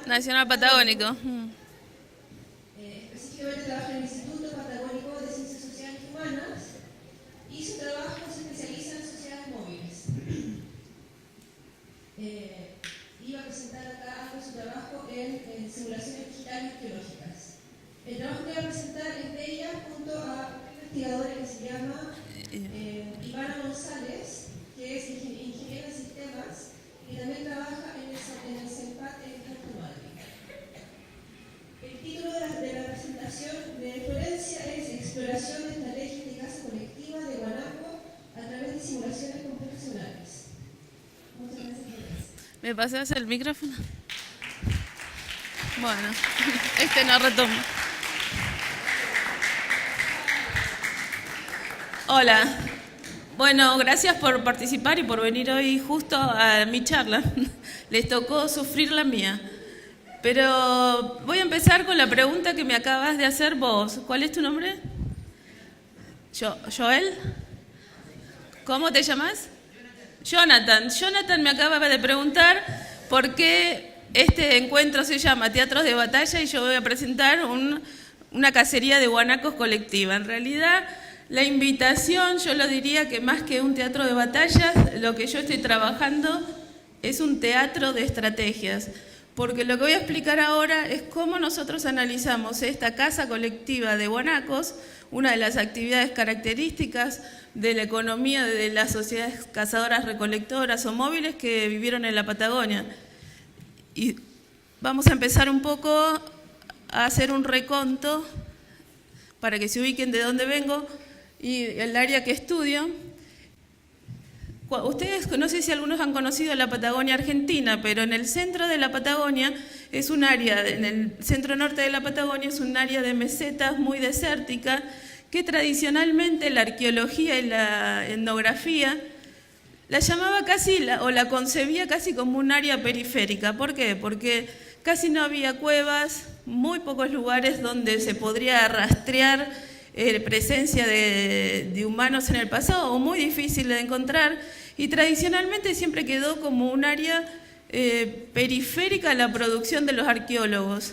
Nacional Patagónico. Específicamente trabaja en el Instituto Patagónico de Ciencias Sociales y Humanas y su trabajo se especializa en sociedades móviles. Iba a presentar acá algo de su trabajo en simulaciones digitales arqueológicas. El trabajo que iba a presentar es de ella junto a una investigadora que se llama Ivana González, que es ingeniera en sistemas y también trabaja en el CENPAT en Puerto Madrid. El título de la presentación de Florencia es Exploración de estrategias de casa colectiva de Guanaco a través de simulaciones computacionales. Muchas gracias, Florencia. ¿Me pasas el micrófono? Bueno, no retoma. Hola. Bueno, gracias por participar y por venir hoy justo a mi charla. Les tocó sufrir la mía. Pero voy a empezar con la pregunta que me acabas de hacer vos. ¿Cuál es tu nombre? ¿Joel? ¿Cómo te llamas? Jonathan. Jonathan me acaba de preguntar por qué este encuentro se llama Teatros de Batalla y yo voy a presentar una cacería de guanacos colectiva. En realidad, la invitación, yo lo diría que más que un teatro de batallas, lo que yo estoy trabajando es un teatro de estrategias. Porque lo que voy a explicar ahora es cómo nosotros analizamos esta casa colectiva de guanacos, una de las actividades características de la economía de las sociedades cazadoras, recolectoras o móviles que vivieron en la Patagonia. Y vamos a empezar un poco a hacer un reconto para que se ubiquen de dónde vengo y el área que estudio. Ustedes, no sé si algunos han conocido la Patagonia Argentina, pero en el centro de la Patagonia es un área, en el centro norte de la Patagonia es un área de mesetas muy desértica que tradicionalmente la arqueología y la etnografía la llamaba casi, o la concebía casi como un área periférica. ¿Por qué? Porque casi no había cuevas, muy pocos lugares donde se podría rastrear presencia de humanos en el pasado, o muy difícil de encontrar, y tradicionalmente siempre quedó como un área periférica a la producción de los arqueólogos.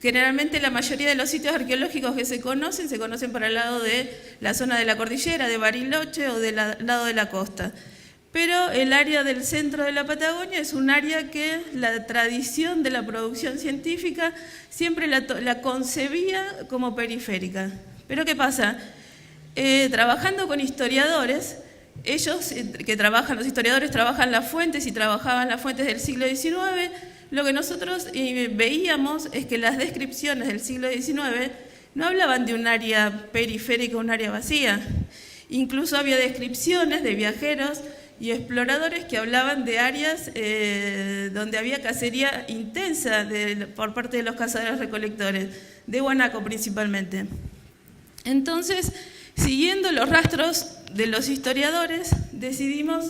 Generalmente la mayoría de los sitios arqueológicos que se conocen para el lado de la zona de la cordillera, de Bariloche o del lado de la costa. Pero el área del centro de la Patagonia es un área que la tradición de la producción científica siempre la concebía como periférica. Pero ¿qué pasa? Trabajando con historiadores, los historiadores trabajan las fuentes y trabajaban las fuentes del siglo XIX, lo que nosotros veíamos es que las descripciones del siglo XIX no hablaban de un área periférica, un área vacía. Incluso había descripciones de viajeros y exploradores que hablaban de áreas donde había cacería intensa por parte de los cazadores recolectores, de guanaco principalmente. Entonces, siguiendo los rastros de los historiadores, decidimos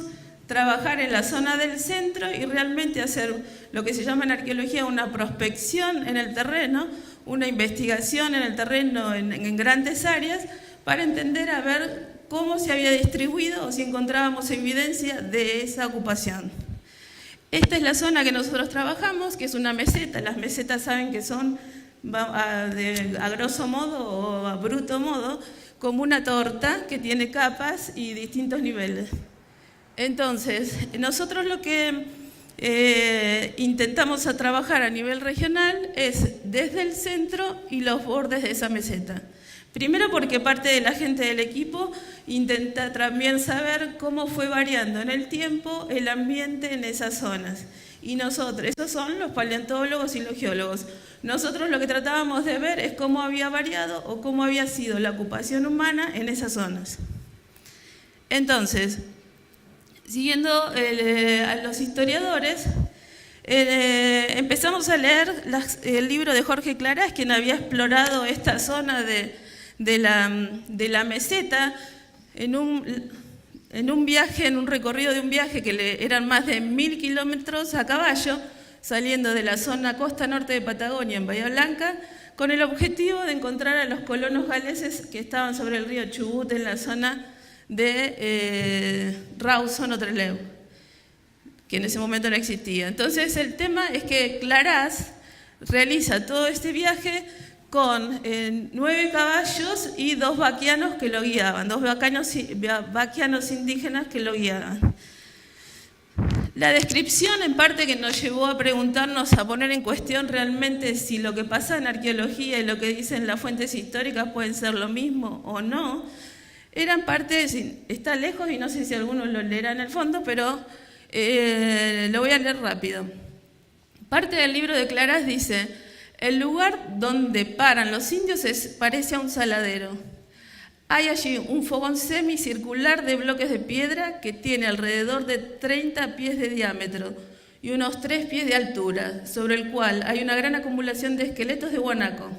trabajar en la zona del centro y realmente hacer lo que se llama en arqueología una prospección en el terreno, una investigación en el terreno en grandes áreas, para entender a ver cómo se había distribuido o si encontrábamos evidencia de esa ocupación. Esta es la zona que nosotros trabajamos, que es una meseta. Las mesetas saben que son, a grosso modo o a bruto modo, como una torta que tiene capas y distintos niveles. Entonces, nosotros lo que intentamos trabajar a nivel regional es desde el centro y los bordes de esa meseta. Primero porque parte de la gente del equipo intenta también saber cómo fue variando en el tiempo el ambiente en esas zonas. Y nosotros, esos son los paleontólogos y los geólogos. Nosotros lo que tratábamos de ver es cómo había variado o cómo había sido la ocupación humana en esas zonas. Entonces, siguiendo a los historiadores, empezamos a leer el libro de Jorge Clarás, quien había explorado esta zona de la meseta en un viaje, en un recorrido de un viaje que eran más de 1000 kilómetros a caballo, saliendo de la zona costa norte de Patagonia, en Bahía Blanca, con el objetivo de encontrar a los colonos galeses que estaban sobre el río Chubut en la zona de Rawson o Trelew. que en ese momento no existía. Entonces el tema es que Clarás realiza todo este viaje con 9 caballos y 2 vaquianos que lo guiaban, 2 vaquianos indígenas que lo guiaban. La descripción, en parte, que nos llevó a preguntarnos, a poner en cuestión realmente si lo que pasa en arqueología y lo que dicen las fuentes históricas pueden ser lo mismo o no, eran parte, está lejos y no sé si algunos lo leerán en el fondo, pero lo voy a leer rápido. Parte del libro de Clarás dice: el lugar donde paran los indios parece a un saladero. Hay allí un fogón semicircular de bloques de piedra que tiene alrededor de 30 pies de diámetro y unos 3 pies de altura, sobre el cual hay una gran acumulación de esqueletos de guanaco.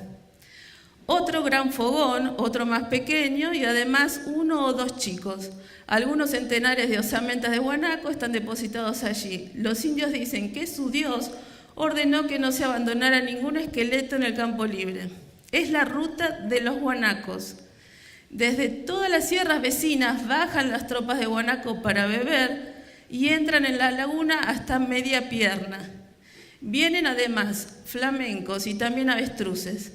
Otro gran fogón, otro más pequeño y además 1 o 2 chicos. Algunos centenares de osamentas de guanaco están depositados allí. Los indios dicen que su Dios ordenó que no se abandonara ningún esqueleto en el campo libre. Es la ruta de los guanacos. Desde todas las sierras vecinas bajan las tropas de guanaco para beber y entran en la laguna hasta media pierna. Vienen además flamencos y también avestruces.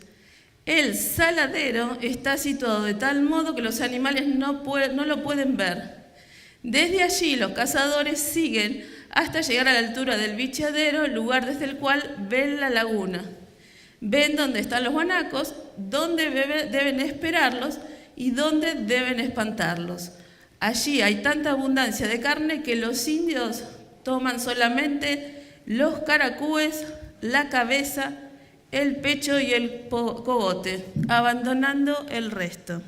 El saladero está situado de tal modo que los animales no lo pueden ver. Desde allí los cazadores siguen hasta llegar a la altura del bicheadero, lugar desde el cual ven la laguna. Ven dónde están los guanacos, dónde deben esperarlos y dónde deben espantarlos. Allí hay tanta abundancia de carne que los indios toman solamente los caracúes, la cabeza, el pecho y el cogote, abandonando el resto.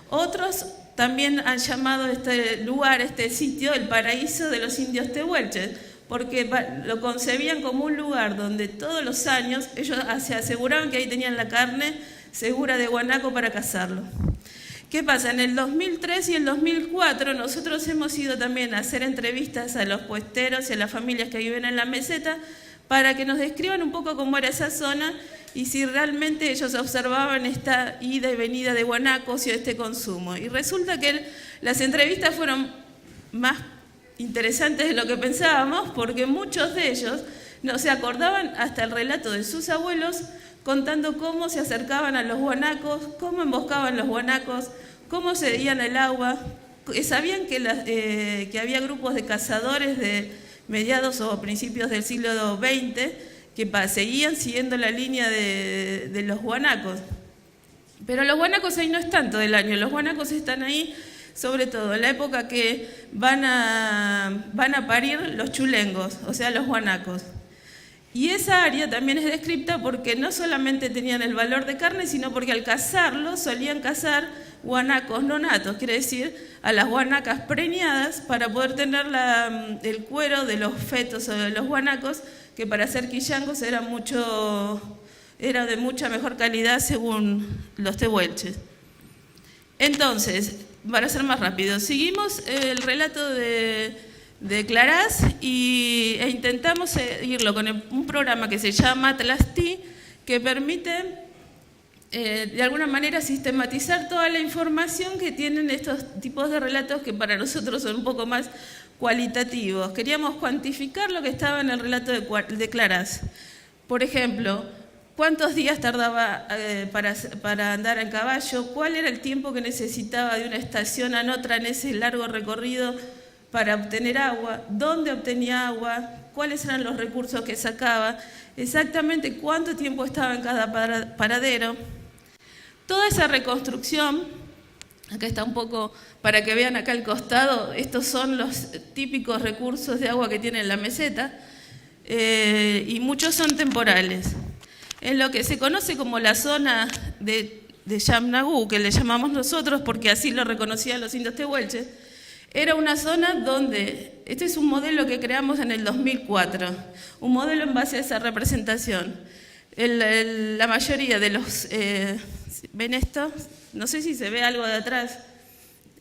Otros también han llamado este lugar, este sitio, el paraíso de los indios tehuelches, porque lo concebían como un lugar donde todos los años ellos se aseguraban que ahí tenían la carne segura de guanaco para cazarlo. ¿Qué pasa? En el 2003 y el 2004 nosotros hemos ido también a hacer entrevistas a los puesteros y a las familias que viven en la meseta para que nos describan un poco cómo era esa zona y si realmente ellos observaban esta ida y venida de guanacos y este consumo. Y resulta que las entrevistas fueron más interesantes de lo que pensábamos, porque muchos de ellos no se acordaban hasta el relato de sus abuelos contando cómo se acercaban a los guanacos, cómo emboscaban los guanacos, cómo cedían el agua. Sabían que había grupos de cazadores de mediados o principios del siglo XX que seguían siguiendo la línea de los guanacos. Pero los guanacos ahí no están todo el año, los guanacos están ahí sobre todo en la época que van a parir los chulengos, o sea, los guanacos. Y esa área también es descripta porque no solamente tenían el valor de carne, sino porque al cazarlos solían cazar guanacos nonatos, quiere decir a las guanacas preñadas para poder tener el cuero de los fetos o de los guanacos, que para hacer quillangos era de mucha mejor calidad según los tehuelches. Entonces, para ser más rápido, seguimos el relato de Clarás e intentamos seguirlo con un programa que se llama Tlasti, que permite de alguna manera sistematizar toda la información que tienen estos tipos de relatos que para nosotros son un poco más cualitativos. Queríamos cuantificar lo que estaba en el relato de Clarás. Por ejemplo, ¿cuántos días tardaba para andar en caballo? ¿Cuál era el tiempo que necesitaba de una estación a otra en ese largo recorrido para obtener agua? ¿Dónde obtenía agua? ¿Cuáles eran los recursos que sacaba? Exactamente cuánto tiempo estaba en cada paradero. Toda esa reconstrucción, acá está un poco para que vean acá al costado, estos son los típicos recursos de agua que tiene la meseta, y muchos son temporales. En lo que se conoce como la zona de Yamnagú, que le llamamos nosotros porque así lo reconocían los indios tehuelches, era una zona donde, este es un modelo que creamos en el 2004, un modelo en base a esa representación. La mayoría de los, ¿ven esto? No sé si se ve algo de atrás,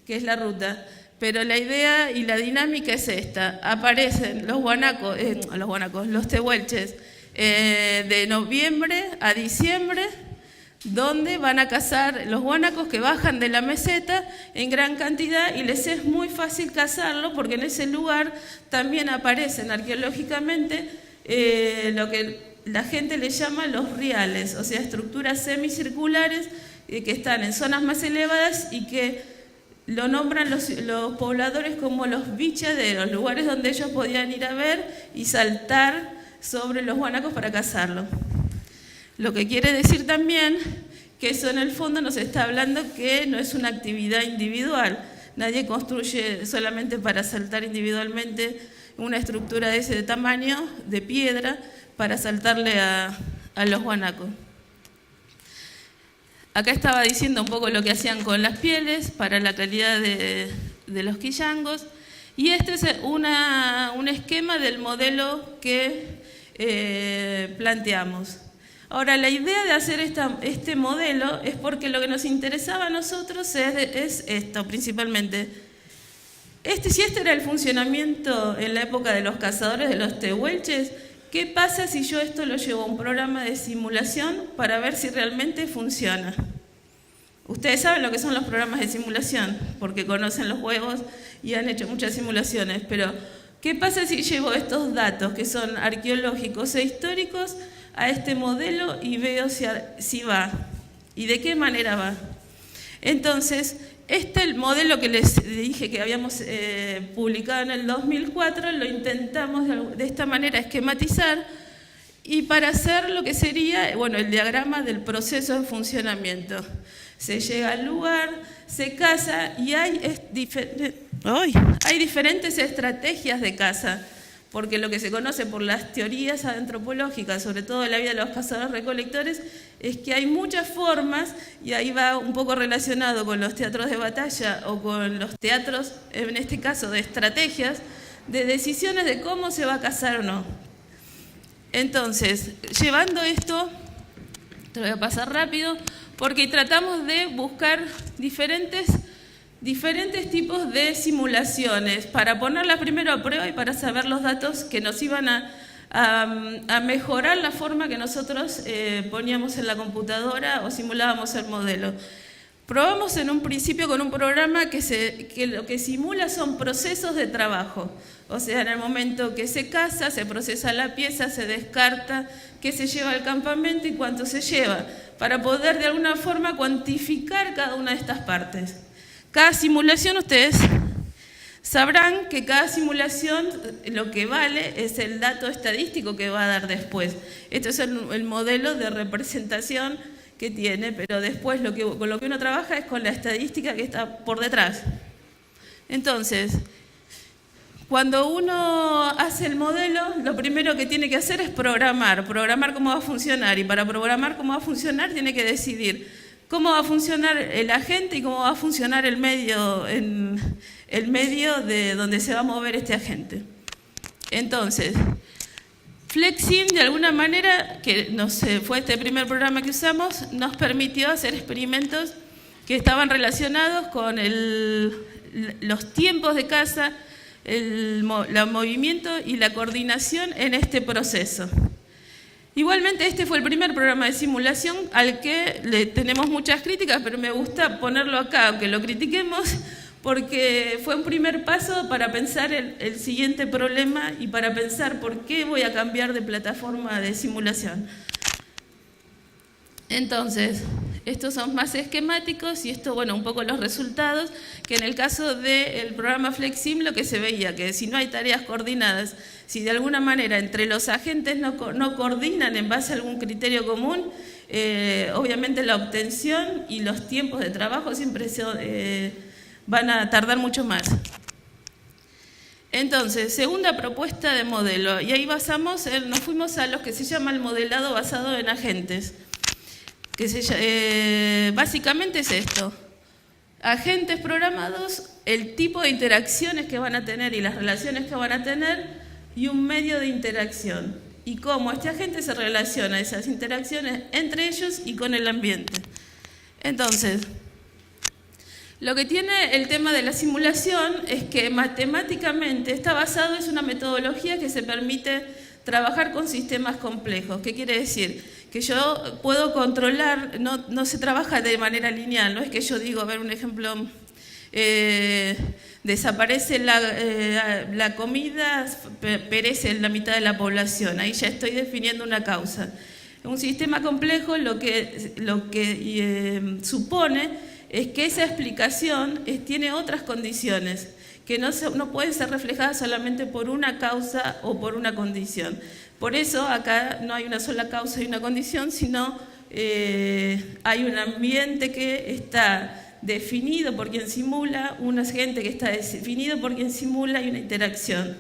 que es la ruta, pero la idea y la dinámica es esta. Aparecen los tehuelches de noviembre a diciembre, donde van a cazar los guanacos que bajan de la meseta en gran cantidad y les es muy fácil cazarlo porque en ese lugar también aparecen arqueológicamente lo que la gente le llama los riales, o sea, estructuras semicirculares que están en zonas más elevadas y que lo nombran los pobladores como los bichaderos, lugares donde ellos podían ir a ver y saltar sobre los guanacos para cazarlos. Lo que quiere decir también que eso en el fondo nos está hablando que no es una actividad individual. Nadie construye solamente para saltar individualmente una estructura de ese tamaño, de piedra, para saltarle a los guanacos. Acá estaba diciendo un poco lo que hacían con las pieles para la calidad de los quillangos. Y este es un esquema del modelo que planteamos. Ahora, la idea de hacer este modelo es porque lo que nos interesaba a nosotros es esto, principalmente. Si este era el funcionamiento en la época de los cazadores de los tehuelches, ¿qué pasa si yo esto lo llevo a un programa de simulación para ver si realmente funciona? Ustedes saben lo que son los programas de simulación, porque conocen los juegos y han hecho muchas simulaciones, pero ¿qué pasa si llevo estos datos que son arqueológicos e históricos a este modelo y veo si va? ¿Y de qué manera va? Entonces, el modelo que les dije que habíamos publicado en el 2004, lo intentamos de esta manera esquematizar y para hacer lo que sería, el diagrama del proceso de funcionamiento. Se llega al lugar, se caza y hay diferentes estrategias de caza, porque lo que se conoce por las teorías antropológicas, sobre todo de la vida de los cazadores-recolectores, es que hay muchas formas, y ahí va un poco relacionado con los teatros de batalla o con los teatros, en este caso de estrategias, de decisiones de cómo se va a cazar o no. Entonces, llevando esto, te lo voy a pasar rápido, porque tratamos de buscar diferentes tipos de simulaciones para ponerlas primero a prueba y para saber los datos que nos iban a mejorar la forma que nosotros poníamos en la computadora o simulábamos el modelo. Probamos en un principio con un programa que lo que simula son procesos de trabajo. O sea, en el momento que se caza, se procesa la pieza, se descarta, qué se lleva al campamento y cuánto se lleva, para poder de alguna forma cuantificar cada una de estas partes. Cada simulación, ustedes sabrán que cada simulación lo que vale es el dato estadístico que va a dar después. Esto es el modelo de representación que tiene, pero después con lo que uno trabaja es con la estadística que está por detrás. Entonces, cuando uno hace el modelo, lo primero que tiene que hacer es programar cómo va a funcionar, y para programar cómo va a funcionar tiene que decidir cómo va a funcionar el agente y cómo va a funcionar el medio de donde se va a mover este agente. Entonces, FlexSim, de alguna manera, que fue este primer programa que usamos, nos permitió hacer experimentos que estaban relacionados con los tiempos de caza, el movimiento y la coordinación en este proceso. Igualmente, este fue el primer programa de simulación al que le tenemos muchas críticas, pero me gusta ponerlo acá, aunque lo critiquemos, porque fue un primer paso para pensar el siguiente problema y para pensar por qué voy a cambiar de plataforma de simulación. Entonces, estos son más esquemáticos y esto, un poco los resultados, que en el caso del programa FlexSim lo que se veía, que si no hay tareas coordinadas, si de alguna manera entre los agentes no coordinan en base a algún criterio común, obviamente la obtención y los tiempos de trabajo siempre van a tardar mucho más. Entonces, segunda propuesta de modelo, y ahí nos fuimos a lo que se llama el modelado basado en agentes. Básicamente es esto: agentes programados, el tipo de interacciones que van a tener y las relaciones que van a tener, y un medio de interacción, y cómo este agente se relaciona a esas interacciones entre ellos y con el ambiente. Entonces, lo que tiene el tema de la simulación es que matemáticamente está basado, es una metodología que se permite trabajar con sistemas complejos. ¿Qué quiere decir? que yo puedo controlar, no se trabaja de manera lineal, no es que yo digo, a ver, un ejemplo, desaparece la comida, perece la mitad de la población, ahí ya estoy definiendo una causa. Un sistema complejo lo que supone es que esa explicación tiene otras condiciones, que no pueden ser reflejadas solamente por una causa o por una condición. Por eso acá no hay una sola causa y una condición, sino hay un ambiente que está definido por quien simula, un agente que está definido por quien simula y una interacción.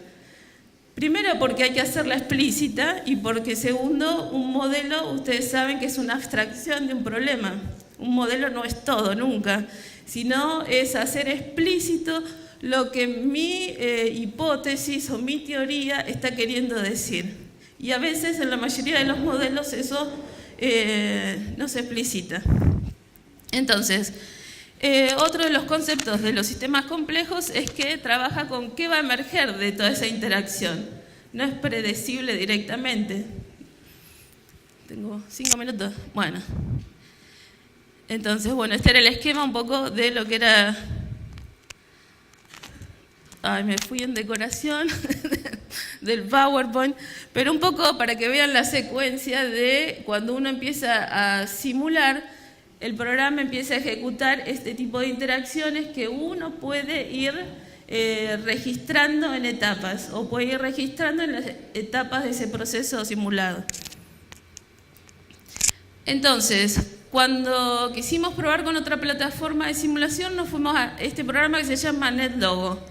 Primero porque hay que hacerla explícita y porque segundo, un modelo, ustedes saben que es una abstracción de un problema. Un modelo no es todo, nunca, sino es hacer explícito lo que mi hipótesis o mi teoría está queriendo decir. Y a veces, en la mayoría de los modelos, eso no se explicita. Entonces, otro de los conceptos de los sistemas complejos es que trabaja con qué va a emerger de toda esa interacción. No es predecible directamente. Tengo 5 minutos. Bueno. Entonces, bueno, este era el esquema un poco de lo que era... Ay, me fui en decoración del PowerPoint, pero un poco para que vean la secuencia de cuando uno empieza a simular, el programa empieza a ejecutar este tipo de interacciones que uno puede ir registrando en etapas o puede ir registrando en las etapas de ese proceso simulado. Entonces, cuando quisimos probar con otra plataforma de simulación, nos fuimos a este programa que se llama NetLogo.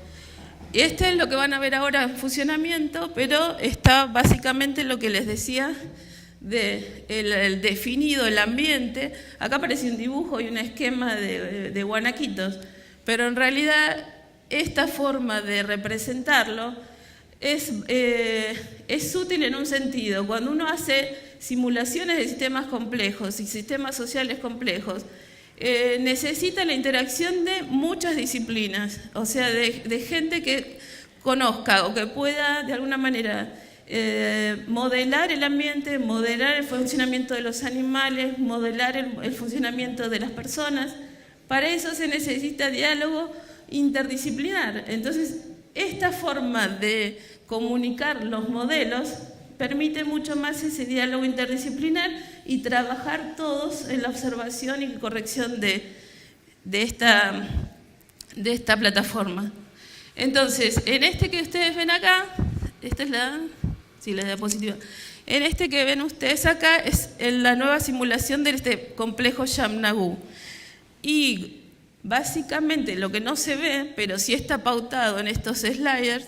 Este es lo que van a ver ahora en funcionamiento, pero está básicamente lo que les decía el definido, el ambiente. Acá aparece un dibujo y un esquema de guanaquitos, pero en realidad esta forma de representarlo es útil en un sentido. Cuando uno hace simulaciones de sistemas complejos y sistemas sociales complejos, necesita la interacción de muchas disciplinas, o sea, de gente que conozca o que pueda de alguna manera modelar el ambiente, modelar el funcionamiento de los animales, modelar el funcionamiento de las personas. Para eso se necesita diálogo interdisciplinar. Entonces, esta forma de comunicar los modelos permite mucho más ese diálogo interdisciplinar y trabajar todos en la observación y corrección de esta plataforma. Entonces, en este que ustedes ven acá, esta es la diapositiva. En este que ven ustedes acá es la nueva simulación de este complejo Yamnagu. Y básicamente lo que no se ve, pero sí está pautado en estos sliders,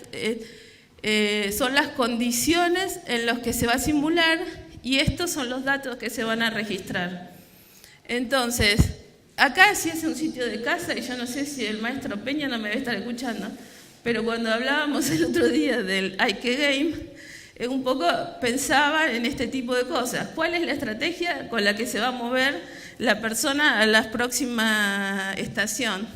son las condiciones en las que se va a simular y estos son los datos que se van a registrar. Entonces, acá sí es un sitio de casa y yo no sé si el maestro Peña no me debe estar escuchando, pero cuando hablábamos el otro día del Ike Game, un poco pensaba en este tipo de cosas. ¿Cuál es la estrategia con la que se va a mover la persona a la próxima estación?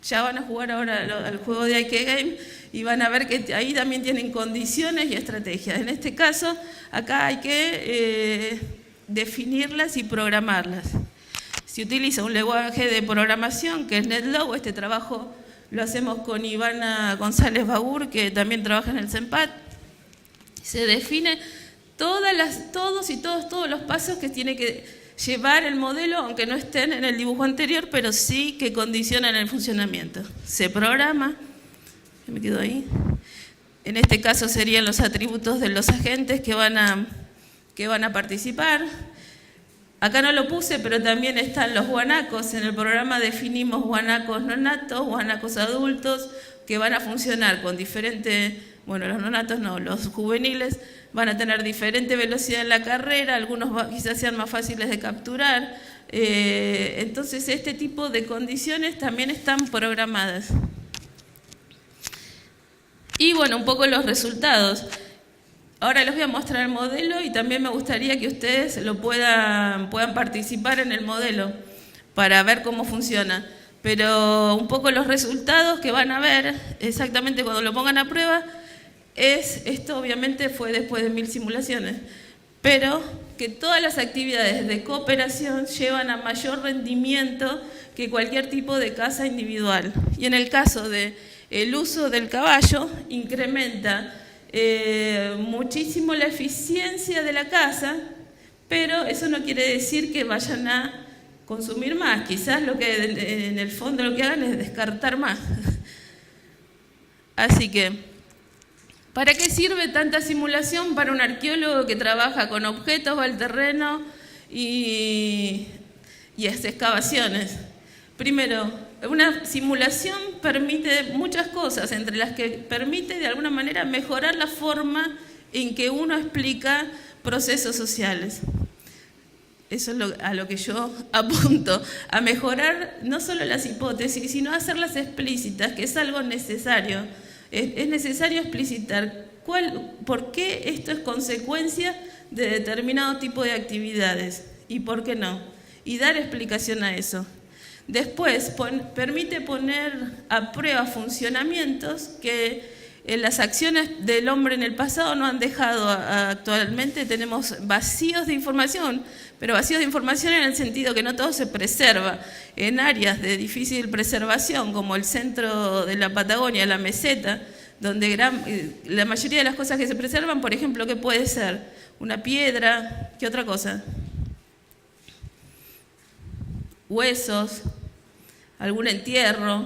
Ya van a jugar ahora al juego de Ike Game y van a ver que ahí también tienen condiciones y estrategias. En este caso, acá hay que definirlas y programarlas. Se utiliza un lenguaje de programación que es NetLogo. Este trabajo lo hacemos con Ivana González Bagur, que también trabaja en el CENPAT. Se define todos los pasos que tiene que llevar el modelo, aunque no estén en el dibujo anterior, pero sí que condicionan el funcionamiento. Se programa, me quedo ahí. En este caso serían los atributos de los agentes que van a participar. Acá no lo puse, pero también están los guanacos. En el programa definimos guanacos nonatos, guanacos adultos, que van a funcionar con diferentes, bueno, los nonatos no, los juveniles van a tener diferente velocidad en la carrera, algunos quizás sean más fáciles de capturar. Entonces, este tipo de condiciones también están programadas. Y bueno, un poco los resultados. Ahora les voy a mostrar el modelo y también me gustaría que ustedes puedan participar en el modelo para ver cómo funciona. Pero un poco los resultados que van a ver exactamente cuando lo pongan a prueba esto obviamente fue después de 1000 simulaciones. pero que todas las actividades de cooperación llevan a mayor rendimiento que cualquier tipo de casa individual. Y en el caso del uso del caballo, incrementa muchísimo la eficiencia de la casa, pero eso no quiere decir que vayan a consumir más. Quizás lo que en el fondo lo que hagan es descartar más. Así que, ¿para qué sirve tanta simulación para un arqueólogo que trabaja con objetos, va al terreno y hace excavaciones? Primero, una simulación permite muchas cosas, entre las que permite de alguna manera mejorar la forma en que uno explica procesos sociales. Eso es a lo que yo apunto, a mejorar no solo las hipótesis, sino a hacerlas explícitas, que es algo necesario. Es necesario explicitar por qué esto es consecuencia de determinado tipo de actividades y por qué no, y dar explicación a eso. Después, permite poner a prueba funcionamientos que las acciones del hombre en el pasado no han dejado. Actualmente tenemos vacíos de información, pero vacíos de información en el sentido que no todo se preserva. En áreas de difícil preservación, como el centro de la Patagonia, la meseta, donde la mayoría de las cosas que se preservan, por ejemplo, ¿qué puede ser? Una piedra, ¿qué otra cosa? Huesos, algún entierro,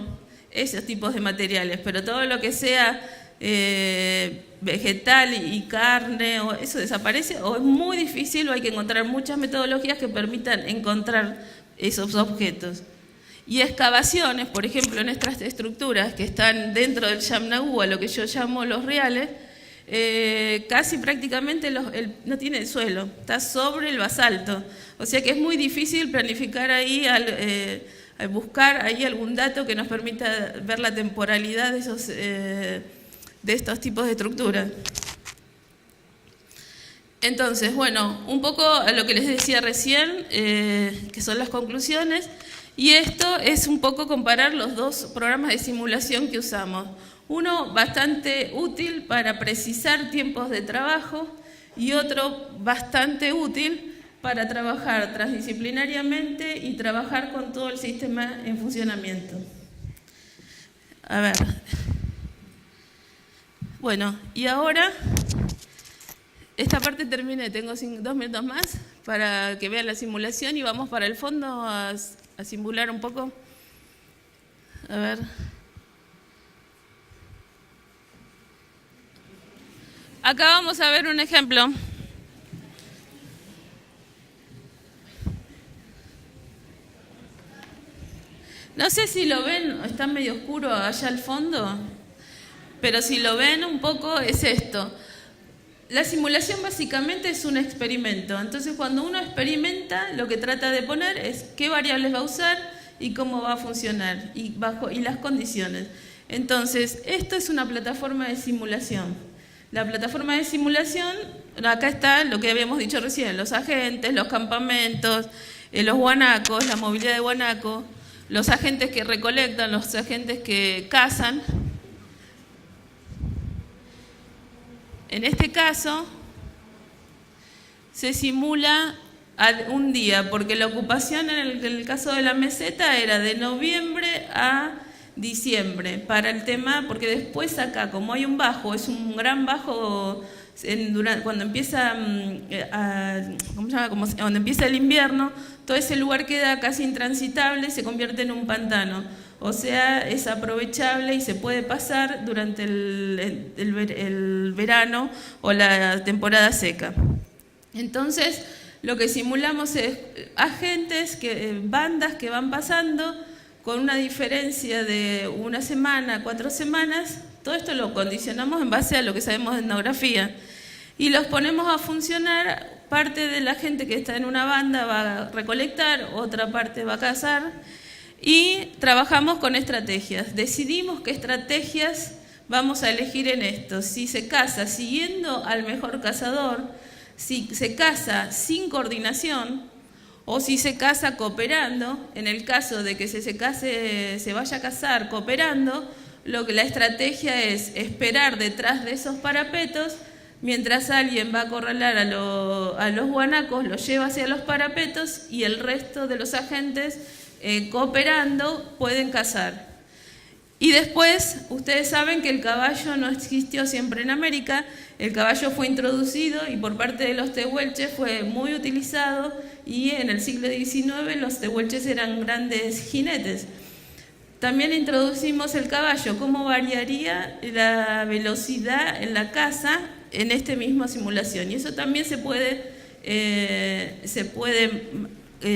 esos tipos de materiales, pero todo lo que sea vegetal y carne, eso desaparece o es muy difícil o hay que encontrar muchas metodologías que permitan encontrar esos objetos. Y excavaciones, por ejemplo, en estas estructuras que están dentro del Yamnagú, a lo que yo llamo los reales, casi prácticamente no tiene el suelo, está sobre el basalto. O sea que es muy difícil planificar ahí, buscar ahí algún dato que nos permita ver la temporalidad de estos tipos de estructuras. Entonces, bueno, un poco a lo que les decía recién, que son las conclusiones, y esto es un poco comparar los dos programas de simulación que usamos. Uno bastante útil para precisar tiempos de trabajo y otro bastante útil para trabajar transdisciplinariamente y trabajar con todo el sistema en funcionamiento. A ver. Bueno, y ahora, esta parte terminé, tengo 2 minutos más para que vean la simulación y vamos para el fondo a simular un poco. A ver. Acá vamos a ver un ejemplo. No sé si lo ven, está medio oscuro allá al fondo, pero si lo ven un poco es esto. La simulación básicamente es un experimento, entonces cuando uno experimenta lo que trata de poner es qué variables va a usar y cómo va a funcionar y las condiciones. Entonces, esto es una plataforma de simulación. La plataforma de simulación, acá está lo que habíamos dicho recién, los agentes, los campamentos, los guanacos, la movilidad de guanaco, los agentes que recolectan, los agentes que cazan. En este caso, se simula un día, porque la ocupación en el caso de la meseta era de noviembre a diciembre, para el tema, porque después acá, como hay un bajo, es un gran bajo, cuando empieza, cuando empieza el invierno, todo ese lugar queda casi intransitable, se convierte en un pantano. O sea, es aprovechable y se puede pasar durante el verano o la temporada seca. Entonces, lo que simulamos es agentes, bandas que van pasando con una diferencia de 1 semana, 4 semanas. Todo esto lo condicionamos en base a lo que sabemos de etnografía. Y los ponemos a funcionar. Parte de la gente que está en una banda va a recolectar, otra parte va a cazar. Y trabajamos con estrategias. Decidimos qué estrategias vamos a elegir en esto. Si se caza siguiendo al mejor cazador, si se caza sin coordinación o si se caza cooperando. En el caso de que se vaya a cazar cooperando, la estrategia es esperar detrás de esos parapetos, mientras alguien va a acorralar a los guanacos, los lleva hacia los parapetos y el resto de los agentes cooperando pueden cazar. Y después, ustedes saben que el caballo no existió siempre en América, el caballo fue introducido y por parte de los tehuelches fue muy utilizado, y en el siglo XIX los tehuelches eran grandes jinetes. También introducimos el caballo. ¿Cómo variaría la velocidad en la caza en esta misma simulación? Y eso también se puede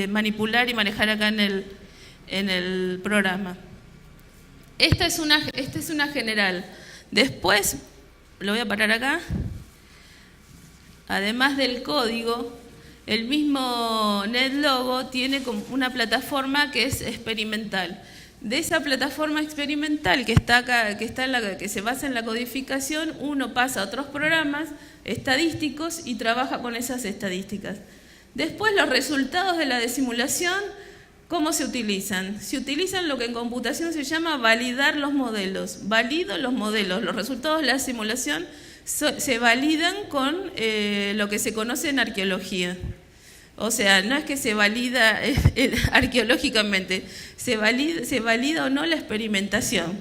manipular y manejar acá en el programa. Esta es una general. Después, lo voy a parar acá. Además del código, el mismo NetLogo tiene como una plataforma que es experimental. De esa plataforma experimental que está acá, que se basa en la codificación, uno pasa a otros programas estadísticos y trabaja con esas estadísticas. Después, los resultados de la simulación, ¿cómo se utilizan? Se utilizan lo que en computación se llama validar los modelos. Valido los modelos. Los resultados de la simulación se validan con lo que se conoce en arqueología. O sea, no es que se valida arqueológicamente, se valida o no la experimentación.